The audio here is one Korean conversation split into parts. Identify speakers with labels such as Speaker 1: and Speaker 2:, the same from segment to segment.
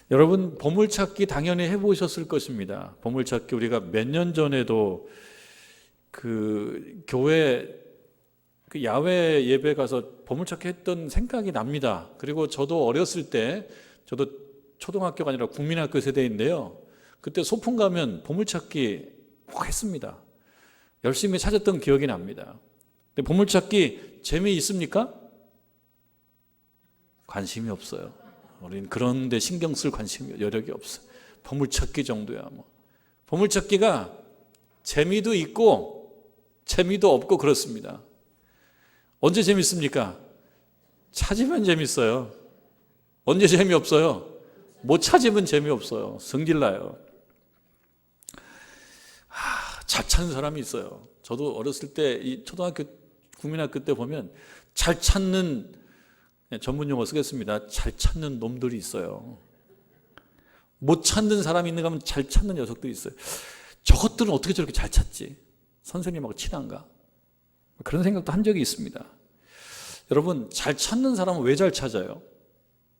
Speaker 1: 여러분, 보물찾기 당연히 해보셨을 것입니다. 보물찾기 우리가 몇 년 전에도 그 교회 그 야외 예배 가서 보물찾기 했던 생각이 납니다. 그리고 저도 어렸을 때, 저도 초등학교가 아니라 국민학교 세대인데요, 그때 소풍 가면 보물찾기 꼭 했습니다. 열심히 찾았던 기억이 납니다. 근데 보물찾기 재미있습니까? 관심이 없어요. 우리는 그런 데 신경 쓸 관심이 여력이 없어요. 보물찾기 정도야 뭐. 보물찾기가 재미도 있고 재미도 없고 그렇습니다. 언제 재밌습니까? 찾으면 재밌어요. 언제 재미없어요? 못 찾으면 재미없어요. 성질나요. 잘 찾는 사람이 있어요. 저도 어렸을 때 이 초등학교 국민학교 때 보면 잘 찾는, 전문 용어 쓰겠습니다, 잘 찾는 놈들이 있어요. 못 찾는 사람이 있는가 하면 잘 찾는 녀석들이 있어요. 저것들은 어떻게 저렇게 잘 찾지? 선생님하고 친한가? 그런 생각도 한 적이 있습니다. 여러분, 잘 찾는 사람은 왜 잘 찾아요?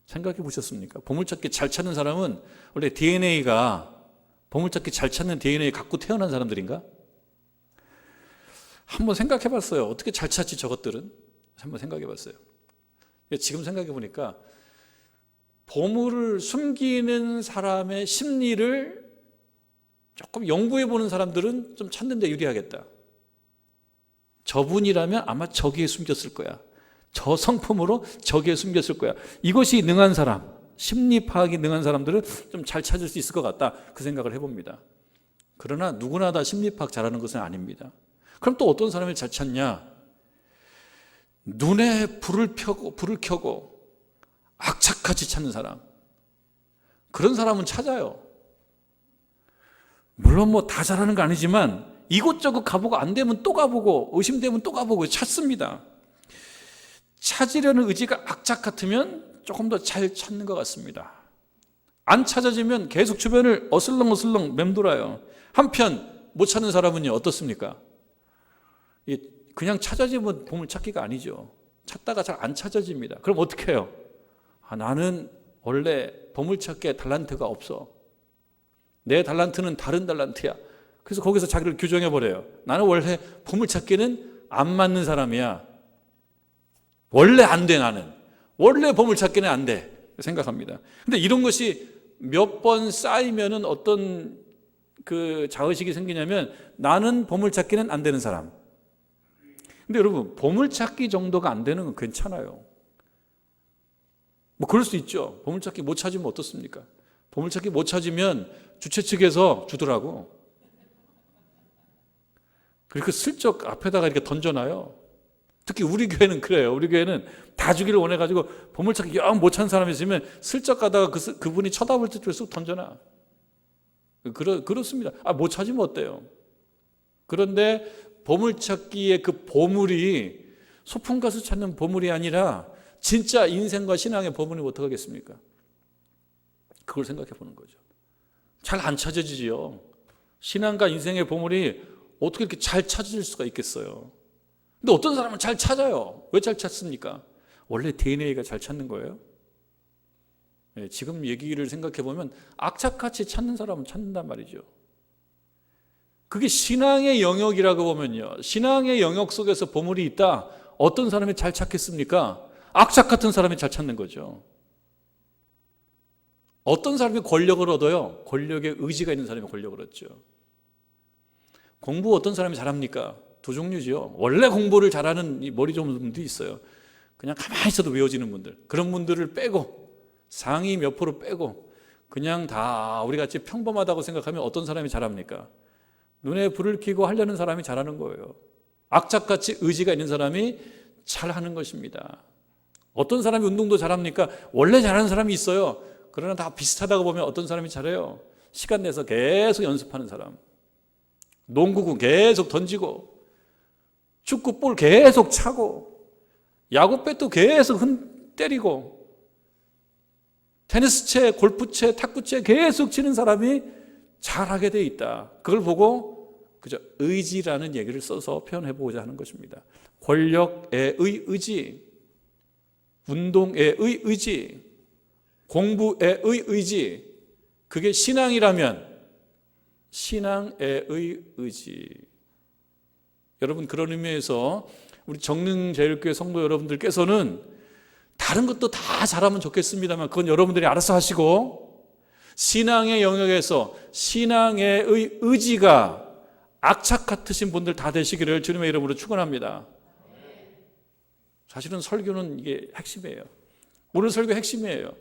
Speaker 1: 생각해 보셨습니까? 보물찾기 잘 찾는 사람은 원래 DNA가, 보물찾기 잘 찾는 DNA 갖고 태어난 사람들인가? 한번 생각해 봤어요. 어떻게 잘 찾지 저것들은? 한번 생각해 봤어요. 지금 생각해 보니까 보물을 숨기는 사람의 심리를 조금 연구해 보는 사람들은 좀 찾는 데 유리하겠다. 저분이라면 아마 저기에 숨겼을 거야. 저 성품으로 저기에 숨겼을 거야. 이것이 능한 사람, 심리 파악이 능한 사람들은 좀 잘 찾을 수 있을 것 같다, 그 생각을 해봅니다. 그러나 누구나 다 심리 파악 잘하는 것은 아닙니다. 그럼 또 어떤 사람이 잘 찾냐? 눈에 불을 켜고 악착같이 찾는 사람, 그런 사람은 찾아요. 물론 뭐 다 잘하는 거 아니지만 이곳저곳 가보고 안 되면 또 가보고 의심되면 또 가보고 찾습니다. 찾으려는 의지가 악착 같으면 조금 더 잘 찾는 것 같습니다. 안 찾아지면 계속 주변을 어슬렁어슬렁 맴돌아요. 한편 못 찾는 사람은요, 어떻습니까? 그냥 찾아지면 보물찾기가 아니죠. 찾다가 잘 안 찾아집니다. 그럼 어떻게 해요? 나는 원래 보물찾기에 달란트가 없어. 내 달란트는 다른 달란트야. 그래서 거기서 자기를 규정해버려요. 나는 원래 보물찾기는 안 맞는 사람이야. 원래 안 돼, 나는. 원래 보물찾기는 안 돼. 생각합니다. 근데 이런 것이 몇 번 쌓이면은 어떤 그 자의식이 생기냐면, 나는 보물찾기는 안 되는 사람. 근데 여러분, 보물찾기 정도가 안 되는 건 괜찮아요. 뭐 그럴 수 있죠. 보물찾기 못 찾으면 어떻습니까? 보물찾기 못 찾으면 주최 측에서 주더라고. 그러니까 슬쩍 앞에다가 이렇게 던져놔요. 특히 우리 교회는 그래요. 우리 교회는 다 주기를 원해가지고 보물찾기 영 못 찾는 사람이 있으면 슬쩍 가다가 그분이 쳐다볼 때 쑥 던져놔. 그렇습니다. 못 찾으면 어때요? 그런데 보물찾기의 그 보물이 소풍 가서 찾는 보물이 아니라 진짜 인생과 신앙의 보물이 어떡하겠습니까? 그걸 생각해 보는 거죠. 잘 안 찾아지지요. 신앙과 인생의 보물이 어떻게 이렇게 잘 찾아질 수가 있겠어요? 근데 어떤 사람은 잘 찾아요. 왜 잘 찾습니까? 원래 DNA가 잘 찾는 거예요. 지금 얘기를 생각해 보면 악착같이 찾는 사람은 찾는단 말이죠. 그게 신앙의 영역이라고 보면요, 신앙의 영역 속에서 보물이 있다. 어떤 사람이 잘 찾겠습니까? 악착 같은 사람이 잘 찾는 거죠. 어떤 사람이 권력을 얻어요? 권력의 의지가 있는 사람이 권력을 얻죠. 공부 어떤 사람이 잘합니까? 두 종류죠. 원래 공부를 잘하는 머리 좋은 분들이 있어요. 그냥 가만히 있어도 외워지는 분들. 그런 분들을 빼고, 상위 몇 프로 빼고, 그냥 다 우리 같이 평범하다고 생각하면 어떤 사람이 잘합니까? 눈에 불을 켜고 하려는 사람이 잘하는 거예요. 악착같이 의지가 있는 사람이 잘하는 것입니다. 어떤 사람이 운동도 잘합니까? 원래 잘하는 사람이 있어요. 그러나 다 비슷하다고 보면 어떤 사람이 잘해요? 시간 내서 계속 연습하는 사람. 농구공 계속 던지고, 축구볼 계속 차고, 야구배도 계속 때리고, 테니스채, 골프채, 탁구채 계속 치는 사람이 잘하게 돼 있다. 그걸 보고 그저 의지라는 얘기를 써서 표현해 보고자 하는 것입니다. 권력의 의지, 운동의 의지, 공부의 의지, 그게 신앙이라면 신앙의 의지. 여러분, 그런 의미에서 우리 정릉제일교회 성도 여러분들께서는 다른 것도 다 잘하면 좋겠습니다만 그건 여러분들이 알아서 하시고, 신앙의 영역에서 신앙의 의지가 악착 같으신 분들 다 되시기를 주님의 이름으로 축원합니다. 사실은 설교는 이게 핵심이에요. 오늘 설교 핵심이에요.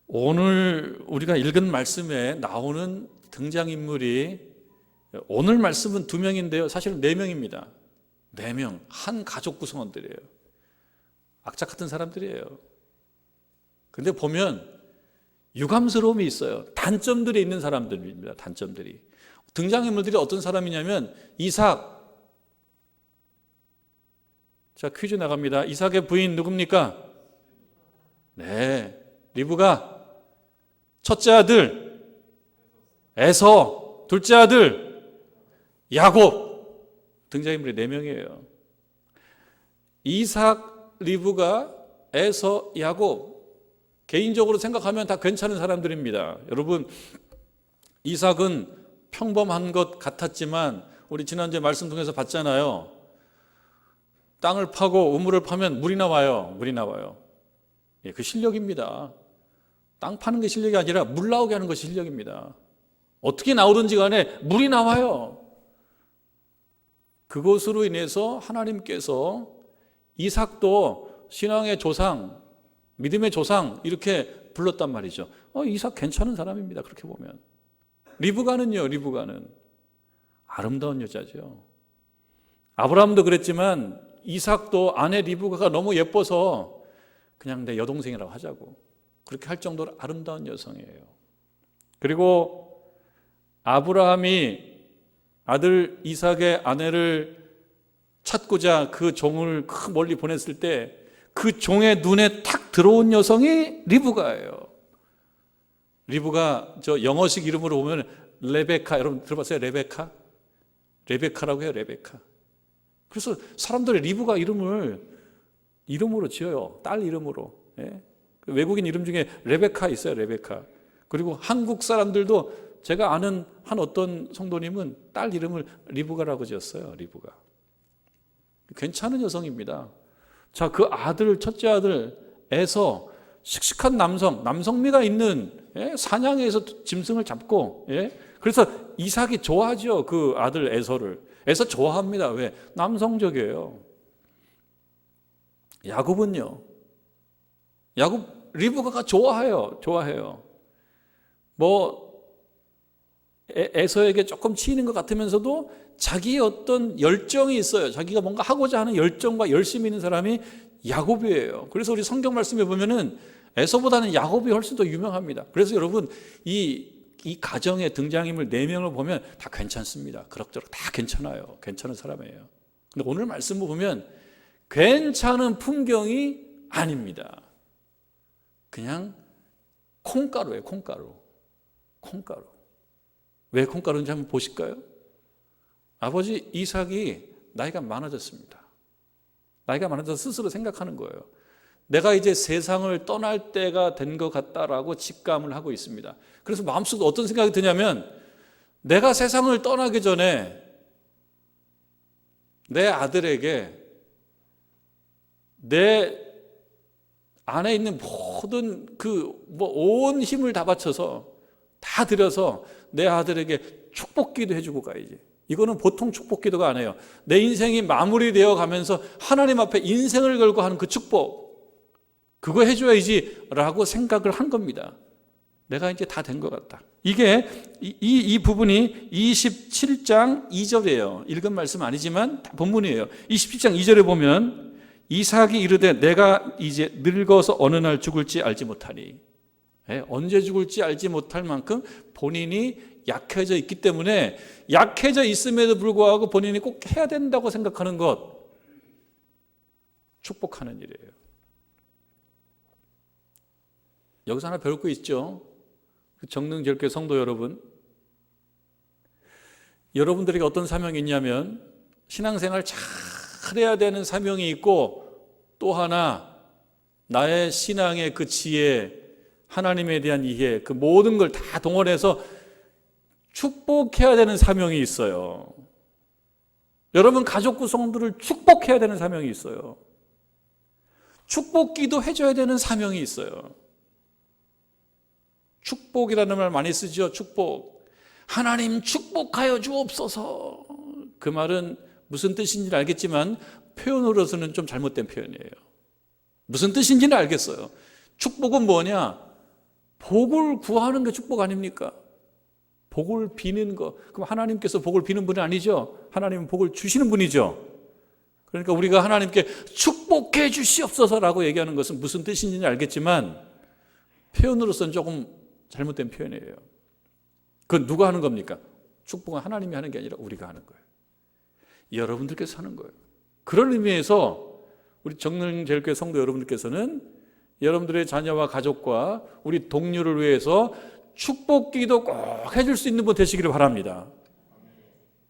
Speaker 1: 오늘 우리가 읽은 말씀에 나오는 등장인물이, 오늘 말씀은 2명인데요 사실은 4명입니다. 4명, 한 가족 구성원들이에요. 악착 같은 사람들이에요. 근데 보면 유감스러움이 있어요. 단점들이 있는 사람들입니다. 단점들이. 등장인물들이 어떤 사람이냐면 이삭. 자, 퀴즈 나갑니다. 이삭의 부인 누굽니까? 네, 리브가. 첫째 아들 에서, 둘째 아들 야곱. 등장인물이 4명이에요. 이삭, 리브가, 에서, 야곱. 개인적으로 생각하면 다 괜찮은 사람들입니다. 여러분, 이삭은 평범한 것 같았지만 우리 지난주에 말씀 통해서 봤잖아요. 땅을 파고 우물을 파면 물이 나와요. 물이 나와요. 예, 그 실력입니다. 땅 파는 게 실력이 아니라 물 나오게 하는 것이 실력입니다. 어떻게 나오든지 간에 물이 나와요. 그것으로 인해서 하나님께서 이삭도 신앙의 조상, 믿음의 조상 이렇게 불렀단 말이죠. 이삭 괜찮은 사람입니다. 그렇게 보면. 리브가는요. 리브가는 아름다운 여자죠. 아브라함도 그랬지만 이삭도 아내 리브가가 너무 예뻐서 그냥 내 여동생이라고 하자고 그렇게 할 정도로 아름다운 여성이에요. 그리고 아브라함이 아들 이삭의 아내를 찾고자 그 종을 그 멀리 보냈을 때 그 종의 눈에 탁 들어온 여성이 리브가예요. 리브가 저 영어식 이름으로 보면 레베카. 여러분 들어봤어요? 레베카? 레베카라고 해요. 레베카. 그래서 사람들이 리브가 이름으로 지어요. 딸 이름으로. 예? 외국인 이름 중에 레베카 있어요. 레베카. 그리고 한국 사람들도 제가 아는 한 어떤 성도님은 딸 이름을 리브가라고 지었어요. 리브가. 괜찮은 여성입니다. 자, 그 아들, 첫째 아들에서 씩씩한 남성미가 있는, 예? 사냥에서 짐승을 잡고, 예? 그래서 이삭이 좋아하죠. 그 아들 에서를. 에서 좋아합니다. 왜? 남성적이에요. 야곱은요. 야곱, 리브가가 좋아해요. 뭐 에서에게 조금 치이는 것 같으면서도 자기의 어떤 열정이 있어요. 자기가 뭔가 하고자 하는 열정과 열심이 있는 사람이 야곱이에요. 그래서 우리 성경 말씀에 보면은 에서보다는 야곱이 훨씬 더 유명합니다. 그래서 여러분 이 가정의 등장인물 4명을 보면 다 괜찮습니다. 그럭저럭 다 괜찮아요. 괜찮은 사람이에요. 근데 오늘 말씀을 보면 괜찮은 풍경이 아닙니다. 그냥 콩가루예요. 콩가루. 왜 콩가루인지 한번 보실까요? 아버지 이삭이 나이가 많아졌습니다. 나이가 많아져서 스스로 생각하는 거예요. 내가 이제 세상을 떠날 때가 된 것 같다라고 직감을 하고 있습니다. 그래서 마음속에 어떤 생각이 드냐면 내가 세상을 떠나기 전에 내 아들에게 내 안에 있는 모든 온 힘을 다 바쳐서 다 들여서 내 아들에게 축복기도 해주고 가야지. 이거는 보통 축복기도가 아니에요. 내 인생이 마무리되어 가면서 하나님 앞에 인생을 걸고 하는 그 축복, 그거 해줘야지 라고 생각을 한 겁니다. 내가 이제 다 된 것 같다. 이게 이 부분이 27장 2절이에요. 읽은 말씀 아니지만 본문이에요. 27장 2절에 보면 이삭이 이르되 내가 이제 늙어서 어느 날 죽을지 알지 못하니, 언제 죽을지 알지 못할 만큼 본인이 약해져 있기 때문에 약해져 있음에도 불구하고 본인이 꼭 해야 된다고 생각하는 것, 축복하는 일이에요. 여기서 하나 배울 거 있죠. 정릉제일교회 성도 여러분, 여러분들에게 어떤 사명이 있냐면 신앙생활 잘 해야 되는 사명이 있고, 또 하나 나의 신앙의 그 지혜, 하나님에 대한 이해, 그 모든 걸 다 동원해서 축복해야 되는 사명이 있어요. 여러분 가족 구성들을 축복해야 되는 사명이 있어요. 축복기도 해줘야 되는 사명이 있어요. 축복이라는 말 많이 쓰죠. 축복. 하나님 축복하여 주옵소서. 그 말은 무슨 뜻인지는 알겠지만 표현으로서는 좀 잘못된 표현이에요. 무슨 뜻인지는 알겠어요. 축복은 뭐냐? 복을 구하는 게 축복 아닙니까? 복을 비는 거. 그럼 하나님께서 복을 비는 분이 아니죠? 하나님은 복을 주시는 분이죠. 그러니까 우리가 하나님께 축복해 주시옵소서라고 얘기하는 것은 무슨 뜻인지는 알겠지만 표현으로서는 조금 잘못된 표현이에요. 그건 누가 하는 겁니까? 축복은 하나님이 하는 게 아니라 우리가 하는 거예요. 여러분들께서 하는 거예요. 그런 의미에서 우리 정릉제일교회 성도 여러분들께서는 여러분들의 자녀와 가족과 우리 동료를 위해서 축복기도 꼭 해줄 수 있는 분 되시기를 바랍니다.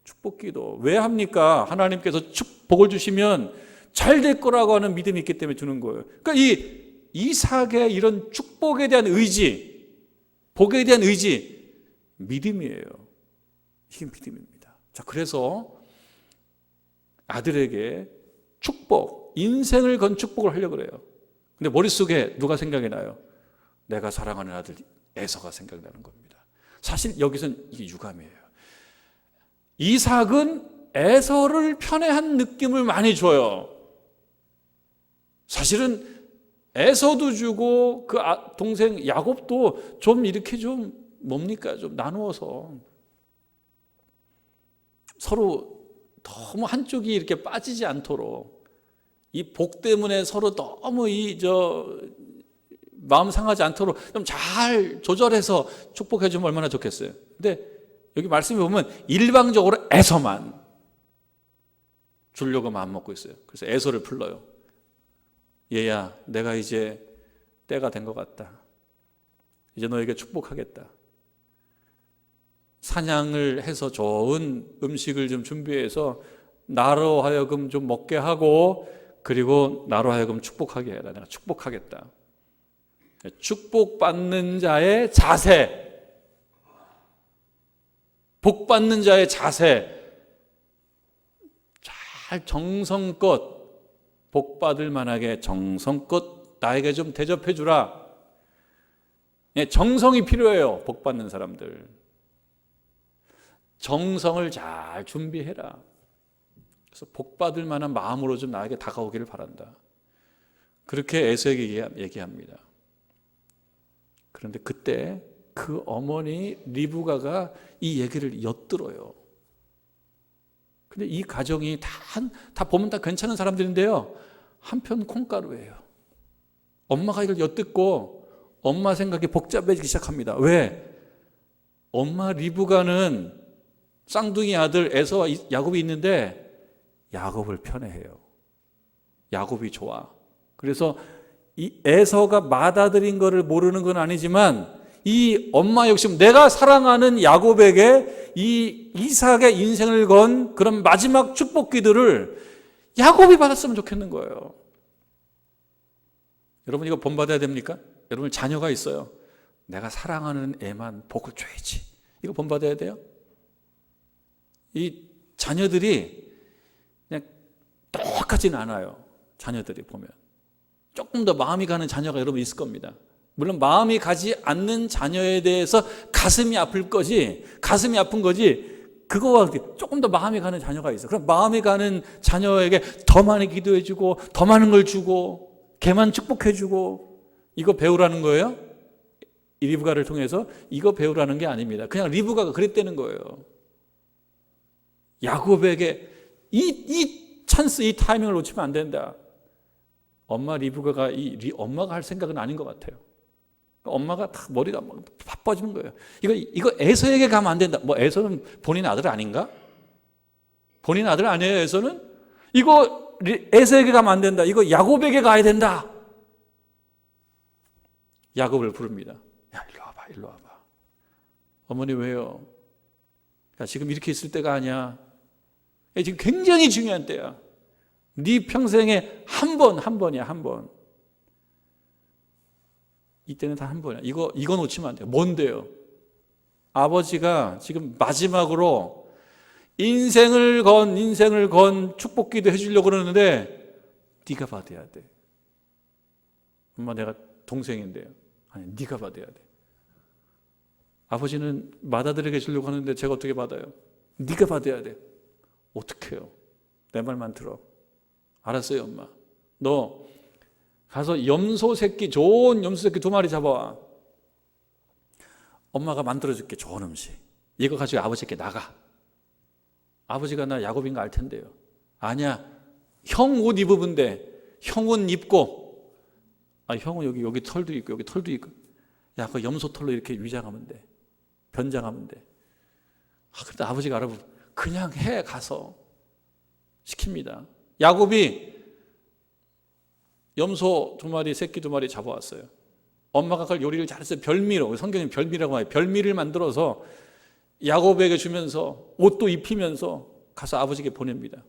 Speaker 1: 축복기도 왜 합니까? 하나님께서 축복을 주시면 잘 될 거라고 하는 믿음이 있기 때문에 주는 거예요. 그러니까 이 이삭의 이런 축복에 대한 의지, 복에 대한 의지, 믿음이에요. 이게 믿음입니다. 자, 그래서 아들에게 축복, 인생을 건 축복을 하려고 그래요. 근데 머릿속에 누가 생각이 나요? 내가 사랑하는 아들 에서가 생각이 나는 겁니다. 사실 여기서는 이게 유감이에요. 이삭은 에서를 편애한 느낌을 많이 줘요. 사실은 에서도 주고 그 동생 야곱도 좀 이렇게 좀 뭡니까? 좀 나누어서 서로 너무 한쪽이 이렇게 빠지지 않도록 이 복 때문에 서로 너무 마음 상하지 않도록 좀 잘 조절해서 축복해 주면 얼마나 좋겠어요. 근데 여기 말씀에 보면 일방적으로 에서만 주려고 마음 먹고 있어요. 그래서 에서를 불러요. 얘야, 내가 이제 때가 된 것 같다. 이제 너에게 축복하겠다. 사냥을 해서 좋은 음식을 좀 준비해서 나로 하여금 좀 먹게 하고 그리고 나로 하여금 축복하게 해라. 내가 축복하겠다. 축복받는 자의 자세, 복받는 자의 자세, 잘 정성껏 복받을 만하게 정성껏 나에게 좀 대접해 주라. 정성이 필요해요. 복받는 사람들. 정성을 잘 준비해라. 그래서 복받을 만한 마음으로 좀 나에게 다가오기를 바란다. 그렇게 에서에게 얘기합니다. 그런데 그때 그 어머니 리브가가 이 얘기를 엿들어요. 근데 이 가정이 다 보면 다 괜찮은 사람들인데요. 한편 콩가루예요. 엄마가 이걸 엿듣고 엄마 생각이 복잡해지기 시작합니다. 왜? 엄마 리브가는 쌍둥이 아들 에서와 야곱이 있는데 야곱을 편애해요. 야곱이 좋아. 그래서 이 에서가 맏아들인 것을 모르는 건 아니지만 이 엄마 욕심, 내가 사랑하는 야곱에게 이 이삭의 인생을 건 그런 마지막 축복기들을 야곱이 받았으면 좋겠는 거예요. 여러분 이거 본받아야 됩니까? 여러분 자녀가 있어요. 내가 사랑하는 애만 복을 줘야지. 이거 본받아야 돼요? 이 자녀들이 그냥 똑같지는 않아요. 자녀들이 보면 조금 더 마음이 가는 자녀가 여러분 있을 겁니다. 물론 마음이 가지 않는 자녀에 대해서 가슴이 아픈 거지 그거와 조금 더 마음이 가는 자녀가 있어. 그럼 마음이 가는 자녀에게 더 많이 기도해주고 더 많은 걸 주고 걔만 축복해주고 이거 배우라는 거예요? 이 리브가를 통해서 이거 배우라는 게 아닙니다. 그냥 리브가가 그랬다는 거예요. 야곱에게 이 찬스, 이 타이밍을 놓치면 안 된다. 엄마 리브가가 엄마가 할 생각은 아닌 것 같아요. 엄마가 다 머리가 막 바빠지는 거예요. 이거 에서에게 가면 안 된다. 뭐 에서는 본인 아들 아닌가? 본인 아들 아니에요, 에서는? 이거 에서에게 가면 안 된다. 이거 야곱에게 가야 된다. 야곱을 부릅니다. 야, 일로 와봐. 어머니 왜요? 야, 지금 이렇게 있을 때가 아니야. 야, 지금 굉장히 중요한 때야. 네 평생에 한 번이야, 한 번. 이때는 단 한 번이야. 이거 놓치면 안 돼요. 뭔데요? 아버지가 지금 마지막으로 인생을 건 축복기도 해주려고 그러는데 네가 받아야 돼. 엄마, 내가 동생인데요. 아니, 네가 받아야 돼. 아버지는 맏아들에게 주려고 하는데 제가 어떻게 받아요? 네가 받아야 돼. 어떻게 해요? 내 말만 들어. 알았어요, 엄마. 너 가서 염소 새끼, 좋은 염소 새끼 2마리 잡아와. 엄마가 만들어줄게, 좋은 음식. 이거 가지고 아버지께 나가. 아버지가 나 야곱인 거 알 텐데요. 아니야, 형 옷 입으는데 형 옷 입고, 형은 여기 털도 있고 여기 털도 있고, 야, 그 염소 털로 이렇게 위장하면 돼. 변장하면 돼. 그런데 아버지가 알아보고 그냥 해. 가서 시킵니다. 야곱이 염소 2마리, 새끼 2마리 잡아왔어요. 엄마가 그걸 요리를 잘했어요. 별미로, 성경에 별미라고 해요. 별미를 만들어서 야곱에게 주면서 옷도 입히면서 가서 아버지에게 보냅니다.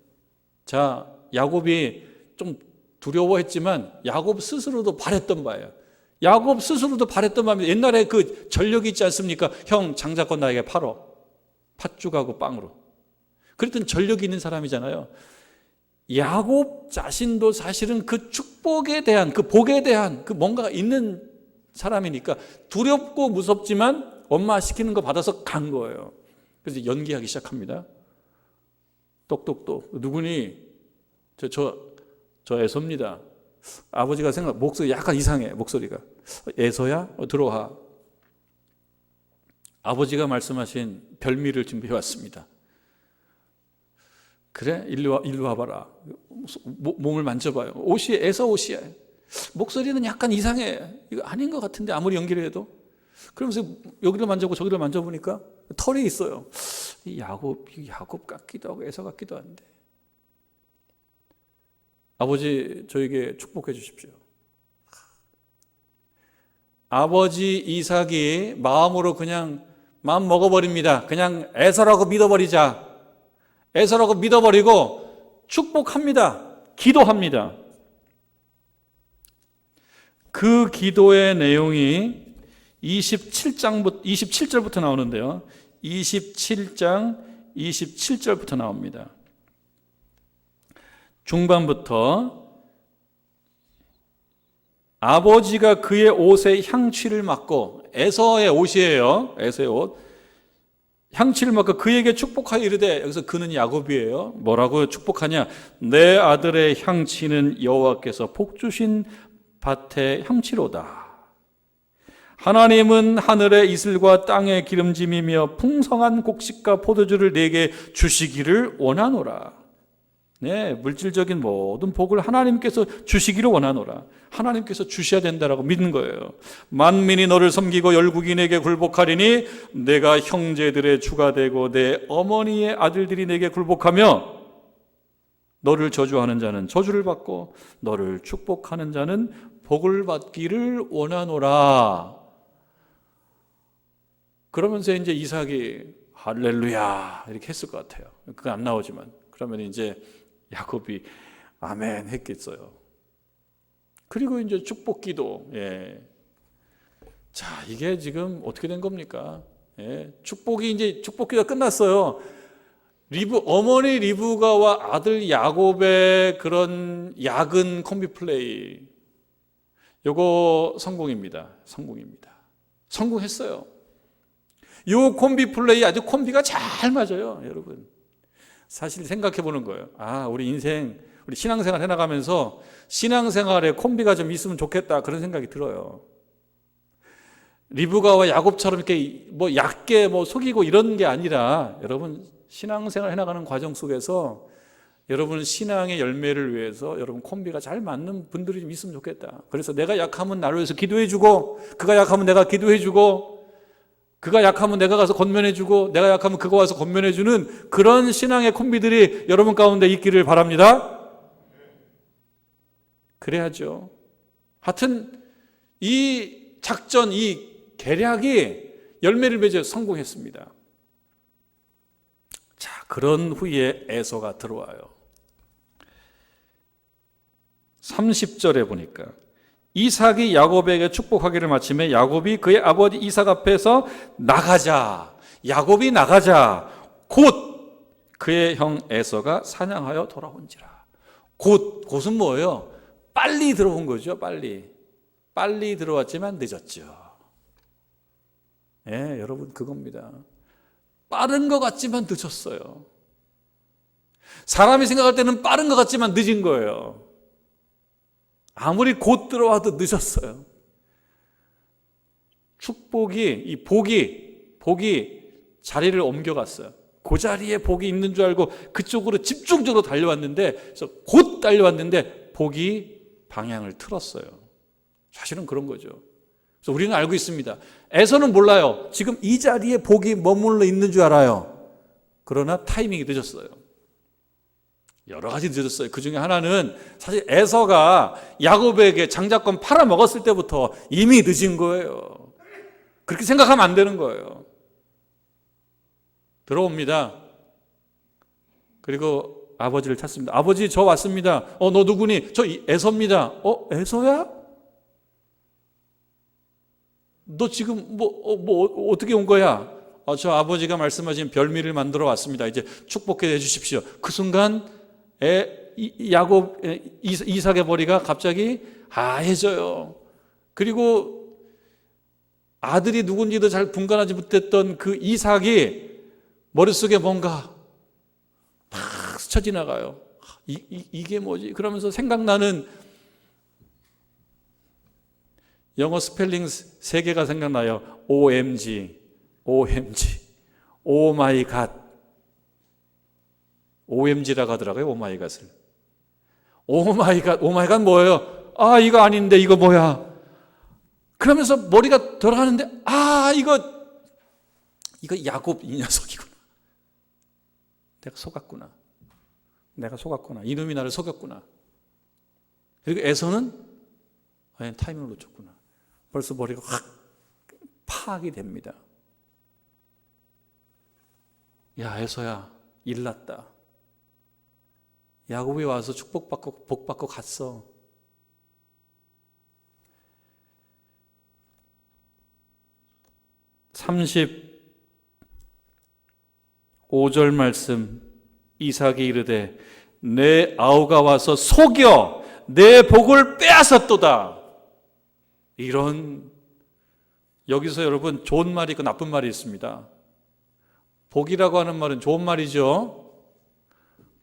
Speaker 1: 자, 야곱이 좀 두려워했지만 야곱 스스로도 바랬던 바예요. 야곱 스스로도 바랬던 바입니다. 옛날에 그 전력이 있지 않습니까? 형, 장자권 나에게 팔어. 팥죽하고 빵으로. 그랬던 전력이 있는 사람이잖아요. 야곱 자신도 사실은 그 축복에 대한, 그 복에 대한 그 뭔가가 있는 사람이니까 두렵고 무섭지만 엄마 시키는 거 받아서 간 거예요. 그래서 연기하기 시작합니다. 똑똑똑. 누구니? 저 에서입니다. 아버지가 목소리 약간 이상해. 목소리가. 에서야? 들어와. 아버지가 말씀하신 별미를 준비해 왔습니다. 그래? 일로 와봐라. 몸을 만져봐요. 옷이 에서 옷이야. 목소리는 약간 이상해. 이거 아닌 것 같은데 아무리 연기를 해도. 그러면서 여기를 만져보고 저기를 만져보니까 털이 있어요. 이 야곱 같기도 하고 에서 같기도 한데. 아버지, 저에게 축복해 주십시오. 아버지 이삭이 마음으로 그냥 마음 먹어버립니다. 그냥 에서라고 믿어버리자. 에서라고 믿어버리고 축복합니다. 기도합니다. 그 기도의 내용이 27절부터 나오는데요. 27장 27절부터 나옵니다. 중반부터 아버지가 그의 옷에 향취를 맡고, 에서의 옷이에요. 에서의 옷. 향취를 맡고 그에게 축복하여 이르되, 여기서 그는 야곱이에요. 뭐라고 축복하냐? 내 아들의 향취는 여호와께서 복 주신 밭의 향취로다. 하나님은 하늘의 이슬과 땅의 기름짐이며 풍성한 곡식과 포도주를 내게 주시기를 원하노라. 네, 물질적인 모든 복을 하나님께서 주시기를 원하노라. 하나님께서 주셔야 된다라고 믿는 거예요. 만민이 너를 섬기고 열국인에게 굴복하리니 내가 형제들의 주가 되고 내 어머니의 아들들이 내게 굴복하며 너를 저주하는 자는 저주를 받고 너를 축복하는 자는 복을 받기를 원하노라. 그러면서 이제 이삭이 할렐루야 이렇게 했을 것 같아요. 그건 안 나오지만. 그러면 이제 야곱이 아멘 했겠어요. 그리고 이제 축복기도. 예. 자, 이게 지금 어떻게 된 겁니까? 예. 축복기가 끝났어요. 어머니 리브가와 아들 야곱의 그런 야근 콤비 플레이. 요거 성공입니다. 성공했어요. 요 콤비 플레이 아주 콤비가 잘 맞아요, 여러분. 사실 생각해 보는 거예요. 우리 신앙생활 해나가면서 신앙생활에 콤비가 좀 있으면 좋겠다, 그런 생각이 들어요. 리브가와 야곱처럼 이렇게 얕게 속이고 이런 게 아니라, 여러분 신앙생활 해나가는 과정 속에서 여러분 신앙의 열매를 위해서 여러분 콤비가 잘 맞는 분들이 좀 있으면 좋겠다. 그래서 내가 약하면 나를 위해서 기도해주고, 그가 약하면 내가 기도해주고, 그가 약하면 내가 가서 권면해주고, 내가 약하면 그가 와서 권면해주는 그런 신앙의 콤비들이 여러분 가운데 있기를 바랍니다. 그래야죠. 하여튼 이 작전, 이 계략이 열매를 맺어 성공했습니다. 자, 그런 후에 에서가 들어와요. 30절에 보니까 이삭이 야곱에게 축복하기를 마침에 야곱이 그의 아버지 이삭 앞에서 나가자, 야곱이 나가자, 곧 그의 형 에서가 사냥하여 돌아온지라. 곧은 뭐예요? 빨리 들어온 거죠. 빨리 들어왔지만 늦었죠. 예, 여러분 그겁니다. 빠른 것 같지만 늦었어요. 사람이 생각할 때는 빠른 것 같지만 늦은 거예요. 아무리 곧 들어와도 늦었어요. 축복이, 이 복이 자리를 옮겨갔어요. 그 자리에 복이 있는 줄 알고 그쪽으로 집중적으로 달려왔는데, 그래서 곧 달려왔는데 복이 방향을 틀었어요. 사실은 그런 거죠. 그래서 우리는 알고 있습니다. 에서는 몰라요. 지금 이 자리에 복이 머물러 있는 줄 알아요. 그러나 타이밍이 늦었어요. 여러 가지 늦었어요. 그 중에 하나는 사실 에서가 야곱에게 장자권 팔아먹었을 때부터 이미 늦은 거예요. 그렇게 생각하면 안 되는 거예요. 들어옵니다. 그리고 아버지를 찾습니다. 아버지, 저 왔습니다. 너 누구니? 저 에서입니다. 에서야? 너 지금 어떻게 온 거야? 저 아버지가 말씀하신 별미를 만들어 왔습니다. 이제 축복해 주십시오. 그 순간 이삭의 머리가 갑자기 하얘져요. 그리고 아들이 누군지도 잘 분간하지 못했던 그 이삭이 머릿속에 뭔가 막 스쳐 지나가요. 이게 뭐지? 그러면서 생각나는 영어 스펠링 3개가 생각나요. OMG, Oh my God. OMG라고 하더라고요. 오마이갓을. 오마이갓 뭐예요? 이거 아닌데 이거 뭐야? 그러면서 머리가 돌아가는데 이거 야곱 이 녀석이구나. 내가 속았구나. 이놈이 나를 속였구나. 그리고 에서는 타이밍을 놓쳤구나. 벌써 머리가 확 파악이 됩니다. 야, 에서야, 일 났다. 야곱이 와서 축복받고 복받고 갔어. (35절) 말씀. 이삭이 이르되 내 아우가 와서 속여 내 복을 빼앗았도다. 이런, 여기서 여러분 좋은 말이 있고 나쁜 말이 있습니다. 복이라고 하는 말은 좋은 말이죠.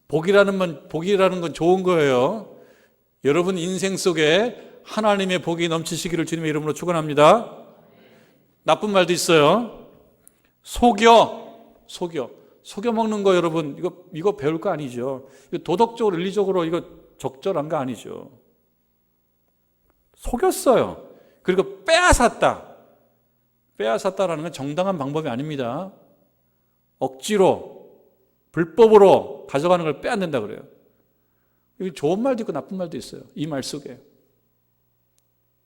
Speaker 1: 복이라는 건 좋은 거예요. 여러분 인생 속에 하나님의 복이 넘치시기를 주님의 이름으로 축원합니다. 나쁜 말도 있어요. 속여 먹는 거 여러분 이거 배울 거 아니죠. 이거 도덕적으로 윤리적으로 이거 적절한 거 아니죠. 속였어요. 그리고 빼앗았다라는 건 정당한 방법이 아닙니다. 억지로 불법으로 가져가는 걸 빼앗는다 그래요. 여기 좋은 말도 있고 나쁜 말도 있어요. 이 말 속에.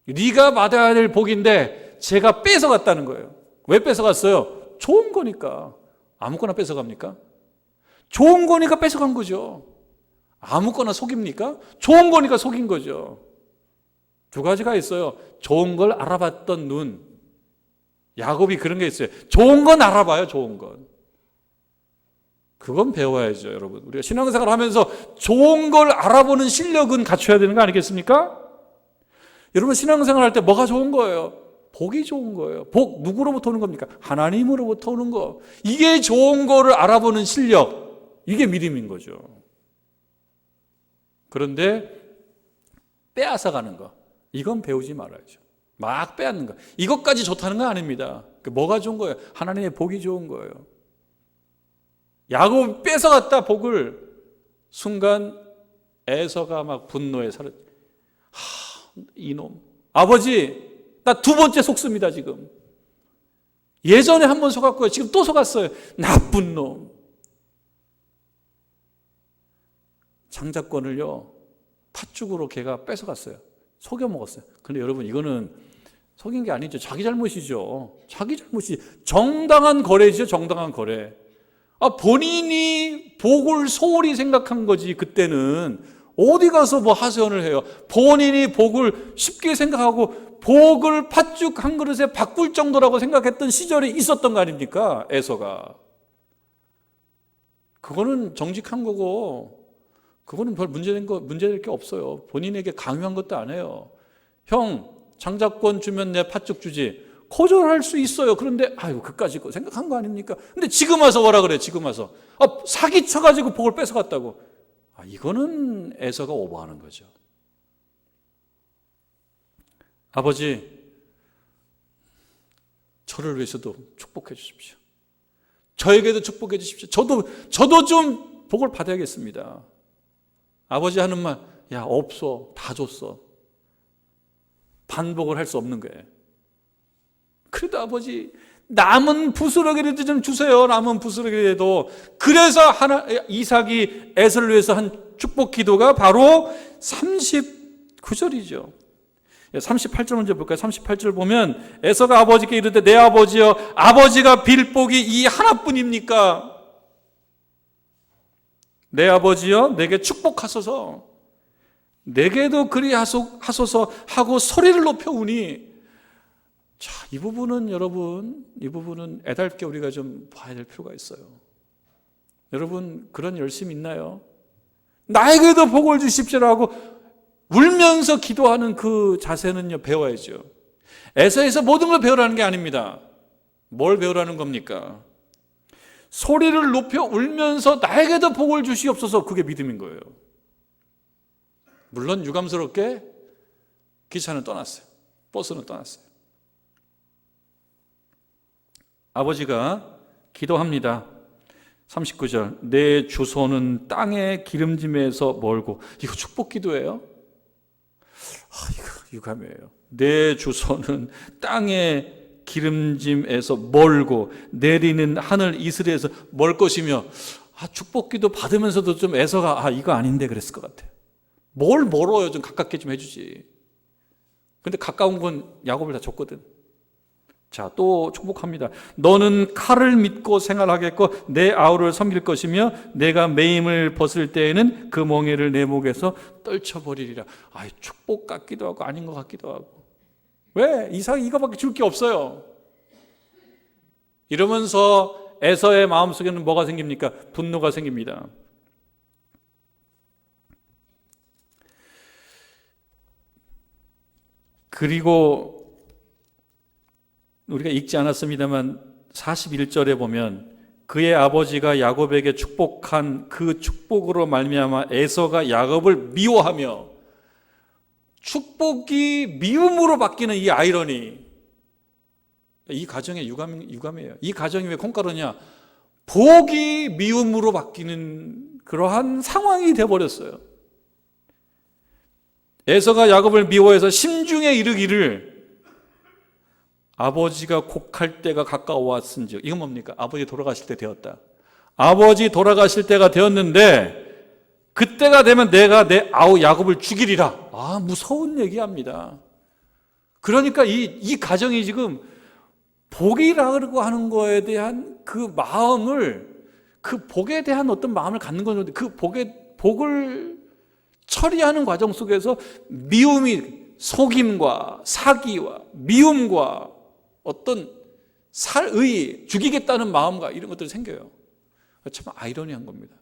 Speaker 1: 네가 받아야 될 복인데 제가 뺏어갔다는 거예요. 왜 뺏어갔어요? 좋은 거니까. 아무거나 뺏어갑니까? 좋은 거니까 뺏어간 거죠. 아무거나 속입니까? 좋은 거니까 속인 거죠. 두 가지가 있어요. 좋은 걸 알아봤던 눈. 야곱이 그런 게 있어요. 좋은 건 알아봐요. 좋은 건. 그건 배워야죠, 여러분. 우리가 신앙생활을 하면서 좋은 걸 알아보는 실력은 갖춰야 되는 거 아니겠습니까? 여러분 신앙생활 할 때 뭐가 좋은 거예요? 복이 좋은 거예요. 복 누구로부터 오는 겁니까? 하나님으로부터 오는 거. 이게 좋은 거를 알아보는 실력. 이게 믿음인 거죠. 그런데 빼앗아가는 거. 이건 배우지 말아야죠. 막 빼앗는 거. 이것까지 좋다는 건 아닙니다. 뭐가 좋은 거예요? 하나님의 복이 좋은 거예요. 야곱이 뺏어갔다 복을. 순간 에서가 막 분노에 이놈. 아버지, 나 2번째 속습니다 지금. 예전에 한 번 속았고요. 지금 또 속았어요. 나쁜 놈. 장자권을요 팥죽으로 걔가 뺏어갔어요. 속여 먹었어요. 근데 여러분 이거는 속인 게 아니죠. 자기 잘못이죠. 자기 잘못이. 정당한 거래죠. 정당한 거래. 본인이 복을 소홀히 생각한 거지. 그때는 어디 가서 뭐 하소연을 해요. 본인이 복을 쉽게 생각하고 복을 팥죽 한 그릇에 바꿀 정도라고 생각했던 시절이 있었던 거 아닙니까? 에서가. 그거는 정직한 거고 그거는 별 문제될 게 없어요. 본인에게 강요한 것도 아니에요. 형, 장자권 주면 내 팥죽 주지. 거절할 수 있어요. 그런데 아유 그까짓 거 생각한 거 아닙니까? 근데 지금 와서 뭐라 그래? 지금 와서 사기쳐가지고 복을 뺏어갔다고. 이거는 에서가 오버하는 거죠. 아버지, 저를 위해서도 축복해 주십시오. 저에게도 축복해 주십시오. 저도 좀 복을 받아야겠습니다. 아버지 하는 말, 야 없어, 다 줬어. 반복을 할 수 없는 거예요. 그래도 아버지 남은 부스러기라도 좀 주세요. 남은 부스러기라도. 그래서 이삭이 에서를 위해서 한 축복 기도가 바로 39절이죠 38절 먼저 볼까요? 38절 보면 에서가 아버지께 이르되 내 아버지여, 아버지가 빌 복이 이 하나뿐입니까? 내 아버지여, 내게 축복하소서, 내게도 그리하소서 하고 소리를 높여우니. 자, 이 부분은 여러분, 이 부분은 애달게 우리가 좀 봐야 될 필요가 있어요. 여러분, 그런 열심 있나요? 나에게도 복을 주십시오라고 울면서 기도하는 그 자세는요, 배워야죠. 에서에서 모든 걸 배우라는 게 아닙니다. 뭘 배우라는 겁니까? 소리를 높여 울면서 나에게도 복을 주시옵소서. 그게 믿음인 거예요. 물론 유감스럽게 기차는 떠났어요. 버스는 떠났어요. 아버지가 기도합니다. 39절, 내 주소는 땅의 기름짐에서 멀고. 이거 축복 기도예요? 이거 유감이에요. 내 주소는 땅의 기름짐에서 멀고 내리는 하늘 이슬에서 멀 것이며. 축복 기도 받으면서도 좀 에서가 이거 아닌데 그랬을 것 같아요. 뭘 멀어요. 좀 가깝게 좀 해주지. 근데 가까운 건 야곱을 다 줬거든. 자, 또 축복합니다. 너는 칼을 믿고 생활하겠고 내 아우를 섬길 것이며 내가 매임을 벗을 때에는 그 멍에를 내 목에서 떨쳐버리리라. 축복 같기도 하고 아닌 것 같기도 하고. 왜? 이삭이 이거밖에 줄 게 없어요. 이러면서 에서의 마음속에는 뭐가 생깁니까? 분노가 생깁니다. 그리고 우리가 읽지 않았습니다만 41절에 보면 그의 아버지가 야곱에게 축복한 그 축복으로 말미암아 에서가 야곱을 미워하며. 축복이 미움으로 바뀌는 이 아이러니, 이 가정의 유감이에요. 이 가정이 왜 콩가루냐? 복이 미움으로 바뀌는 그러한 상황이 되어버렸어요. 에서가 야곱을 미워해서 심중에 이르기를 아버지가 곡할 때가 가까워왔은즉. 이건 뭡니까? 아버지 돌아가실 때 되었다. 아버지 돌아가실 때가 되었는데 그때가 되면 내가 내 아우 야곱을 죽이리라. 무서운 얘기합니다. 그러니까 이 가정이 지금 복이라고 하는 거에 대한 그 마음을, 그 복에 대한 어떤 마음을 갖는 건데 그 복을 처리하는 과정 속에서 미움이, 속임과 사기와 미움과 어떤 살의 죽이겠다는 마음과 이런 것들이 생겨요. 참 아이러니한 겁니다.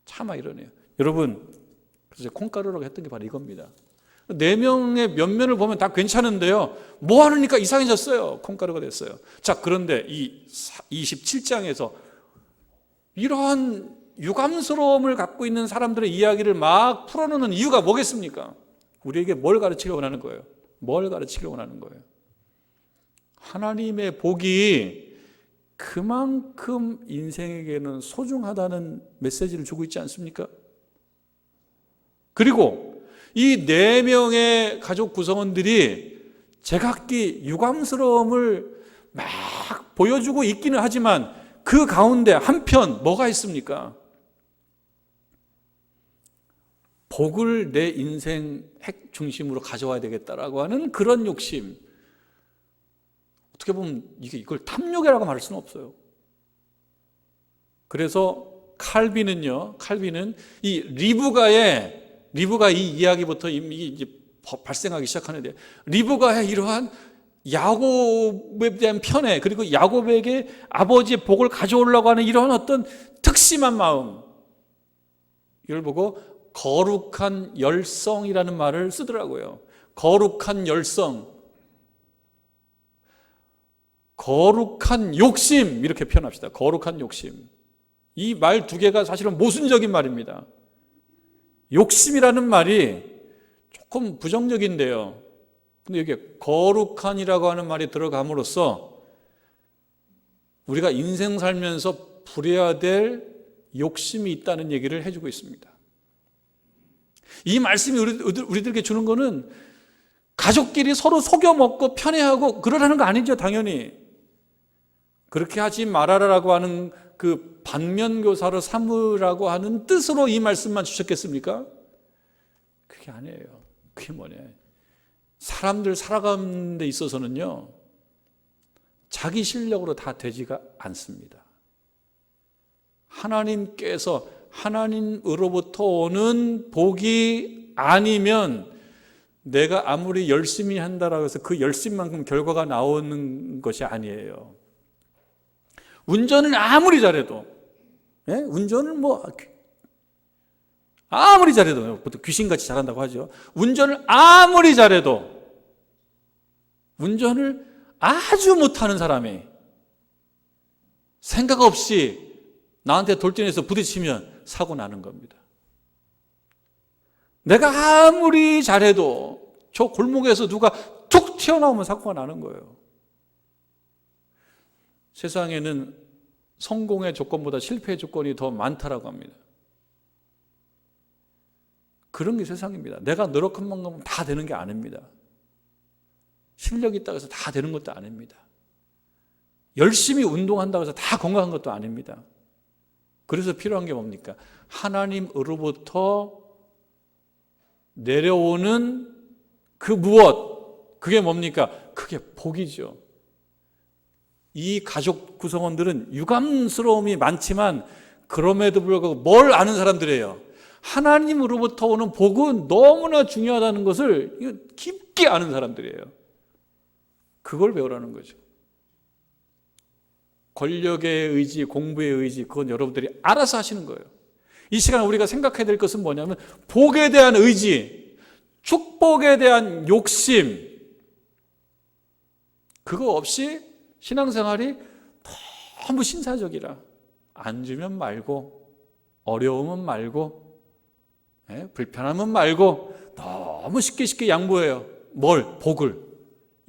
Speaker 1: 참 아이러니해요. 여러분, 그래서 콩가루라고 했던 게 바로 이겁니다. 4명의 면면을 보면 다 괜찮은데요, 뭐 하니까 이상해졌어요. 콩가루가 됐어요. 자, 그런데 이 27장에서 이러한 유감스러움을 갖고 있는 사람들의 이야기를 막 풀어놓는 이유가 뭐겠습니까? 우리에게 뭘 가르치려고 하는 거예요? 뭘 가르치려고 하는 거예요? 하나님의 복이 그만큼 인생에게는 소중하다는 메시지를 주고 있지 않습니까? 그리고 이 4명의 가족 구성원들이 제각기 유감스러움을 막 보여주고 있기는 하지만 그 가운데 한편 뭐가 있습니까? 복을 내 인생 핵 중심으로 가져와야 되겠다라고 하는 그런 욕심. 어떻게 보면 이걸 탐욕이라고 말할 수는 없어요. 그래서 칼빈은 이 리브가의 리브가 이 이야기부터 이제 발생하기 시작하는데, 리브가의 이러한 야곱에 대한 편애, 그리고 야곱에게 아버지의 복을 가져오려고 하는 이러한 어떤 특심한 마음, 이걸 보고 거룩한 열성이라는 말을 쓰더라고요. 거룩한 열성, 거룩한 욕심, 이렇게 표현합시다. 거룩한 욕심. 이 말 두 개가 사실은 모순적인 말입니다. 욕심이라는 말이 조금 부정적인데요. 근데 여기에 거룩한이라고 하는 말이 들어감으로써 우리가 인생 살면서 부려야 될 욕심이 있다는 얘기를 해주고 있습니다. 이 말씀이 우리들에게 주는 거는 가족끼리 서로 속여 먹고 편애하고 그러라는 거 아니죠, 당연히. 그렇게 하지 말아라라고 하는 그 반면교사로 삼으라고 하는 뜻으로 이 말씀만 주셨겠습니까? 그게 아니에요. 그게 뭐냐? 사람들 살아가는 데 있어서는요, 자기 실력으로 다 되지가 않습니다. 하나님께서, 하나님으로부터 오는 복이 아니면 내가 아무리 열심히 한다라고 해서 그 열심만큼 결과가 나오는 것이 아니에요. 운전을 아무리 잘해도, 운전을 아무리 잘해도, 보통 귀신같이 잘한다고 하죠. 운전을 아무리 잘해도, 운전을 아주 못하는 사람이 생각 없이 나한테 돌진해서 부딪히면 사고 나는 겁니다. 내가 아무리 잘해도 저 골목에서 누가 툭 튀어나오면 사고가 나는 거예요. 세상에는 성공의 조건보다 실패의 조건이 더 많다라고 합니다. 그런 게 세상입니다. 내가 노력한 만큼 다 되는 게 아닙니다. 실력이 있다고 해서 다 되는 것도 아닙니다. 열심히 운동한다고 해서 다 건강한 것도 아닙니다. 그래서 필요한 게 뭡니까? 하나님으로부터 내려오는 그 무엇, 그게 뭡니까? 그게 복이죠. 이 가족 구성원들은 유감스러움이 많지만 그럼에도 불구하고 뭘 아는 사람들이에요? 하나님으로부터 오는 복은 너무나 중요하다는 것을 깊게 아는 사람들이에요. 그걸 배우라는 거죠. 권력의 의지, 공부의 의지, 그건 여러분들이 알아서 하시는 거예요. 이 시간 우리가 생각해야 될 것은 뭐냐면 복에 대한 의지, 축복에 대한 욕심, 그거 없이 신앙생활이 너무 신사적이라 안 주면 말고, 어려우면 말고, 불편하면 말고 너무 쉽게 양보해요. 뭘? 복을.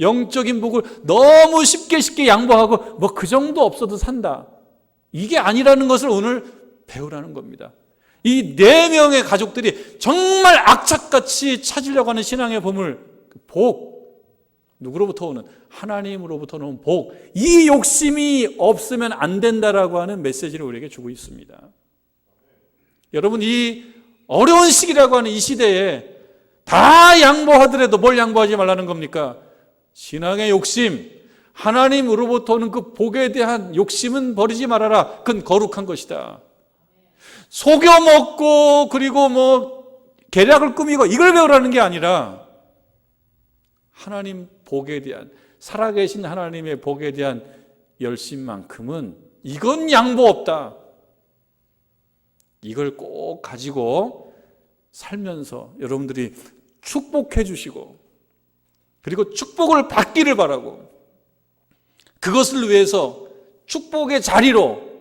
Speaker 1: 영적인 복을 너무 쉽게 양보하고 그 정도 없어도 산다. 이게 아니라는 것을 오늘 배우라는 겁니다. 이 4명의 가족들이 정말 악착같이 찾으려고 하는 신앙의 보물, 복, 누구로부터 오는? 하나님으로부터 오는 복, 이 욕심이 없으면 안 된다라고 하는 메시지를 우리에게 주고 있습니다. 여러분, 이 어려운 시기라고 하는 이 시대에 다 양보하더라도 뭘 양보하지 말라는 겁니까? 신앙의 욕심, 하나님으로부터 오는 그 복에 대한 욕심은 버리지 말아라. 그건 거룩한 것이다. 속여 먹고 그리고 계략을 꾸미고 이걸 배우라는 게 아니라 하나님 복에 대한, 살아계신 하나님의 복에 대한 열심만큼은 이건 양보 없다. 이걸 꼭 가지고 살면서 여러분들이 축복해 주시고 그리고 축복을 받기를 바라고, 그것을 위해서 축복의 자리로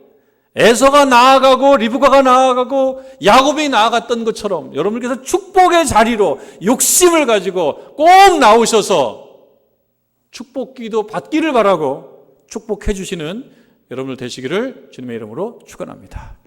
Speaker 1: 에서가 나아가고 리브가가 나아가고 야곱이 나아갔던 것처럼 여러분께서 축복의 자리로 욕심을 가지고 꼭 나오셔서 축복기도 받기를 바라고 축복해 주시는 여러분들 되시기를 주님의 이름으로 축원합니다.